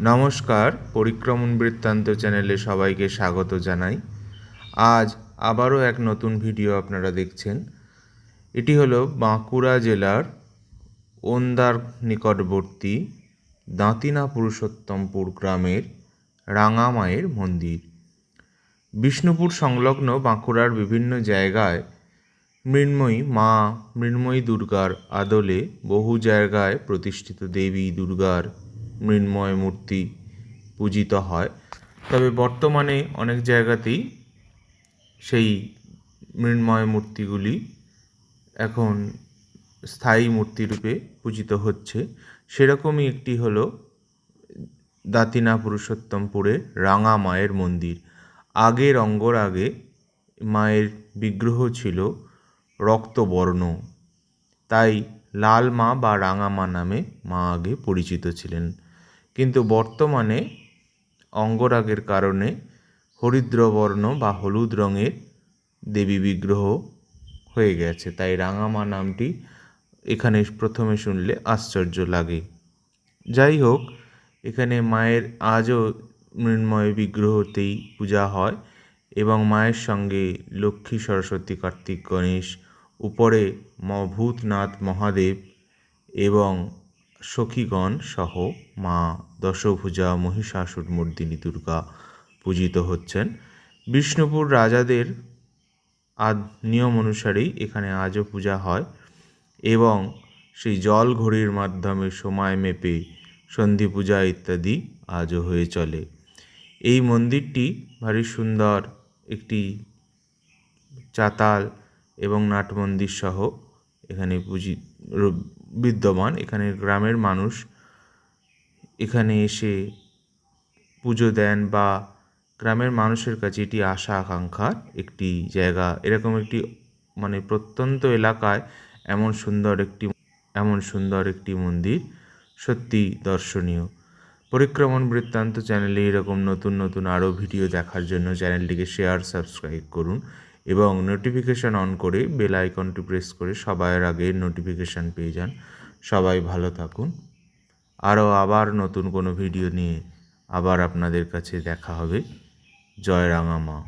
নমস্কার, পরিক্রমণ বৃত্তান্ত চ্যানেলে সবাইকে স্বাগত জানাই। আজ আবারও এক নতুন ভিডিও আপনারা দেখছেন। এটি হলো বাঁকুড়া জেলার ওন্দার নিকটবর্তী দাঁতিনা পুরুষোত্তমপুর গ্রামের রাঙা মায়ের মন্দির। বিষ্ণুপুর সংলগ্ন বাঁকুড়ার বিভিন্ন জায়গায় মৃন্ময়ী দুর্গার আদলে বহু জায়গায় প্রতিষ্ঠিত দেবী দুর্গার মৃন্ময় মূর্তি পূজিত হয়। তবে বর্তমানে অনেক জায়গাতেই সেই মৃন্ময় মূর্তিগুলি এখন স্থায়ী মূর্তিরূপে পূজিত হচ্ছে। সেরকমই একটি হলো দাঁতিনা পুরুষোত্তমপুরে রাঙা মায়ের মন্দির। অঙ্গর আগে মায়ের বিগ্রহ ছিল রক্তবর্ণ, তাই লাল মা বা রাঙা মা নামে মা আগে পরিচিত ছিলেন। কিন্তু বর্তমানে অঙ্গরাগের কারণে হরিদ্রবর্ণ বা হলুদ রঙের দেবী বিগ্রহ হয়ে গেছে, তাই রাঙা মা নামটি এখানে প্রথমে শুনলে আশ্চর্য লাগে। যাই হোক, এখানে মায়ের আজও মৃন্ময় বিগ্রহতেই পূজা হয় এবং মায়ের সঙ্গে লক্ষ্মী, সরস্বতী, কার্তিক, গণেশ, উপরে ভূতনাথ মহাদেব এবং সখীগণ সহ মা দশভুজা মহিষাসুরমর্দিনী দুর্গা পূজিত হচ্ছেন। বিষ্ণুপুর রাজাদের নিয়ম অনুসারেই এখানে আজও পূজা হয় এবং সেই জল ঘড়ির মাধ্যমে সময় মেপে সন্ধি পূজা ইত্যাদি আজও হয়ে চলে। এই মন্দিরটি ভারী সুন্দর, একটি চাতাল এবং নাট মন্দির সহ এখানে বিদ্যমান। এখানে গ্রামের মানুষ এখানে এসে পুজো দেন বা গ্রামের মানুষের কাছে এটি আশা আকাঙ্ক্ষার একটি জায়গা। এরকম একটি প্রত্যন্ত এলাকায় এমন সুন্দর একটি মন্দির সত্যি দর্শনীয়। পরিক্রমণ বৃত্তান্ত চ্যানেলে এরকম নতুন আরও ভিডিও দেখার জন্য চ্যানেলটিকে শেয়ার, সাবস্ক্রাইব করুন এবং নোটিফিকেশান অন করে বেল আইকনটি প্রেস করে সবার আগে নোটিফিকেশান পেয়ে যান। সবাই ভালো থাকুন। আবার নতুন কোনো ভিডিও নিয়ে আবার আপনাদের কাছে দেখা হবে। জয় রাঙা মা।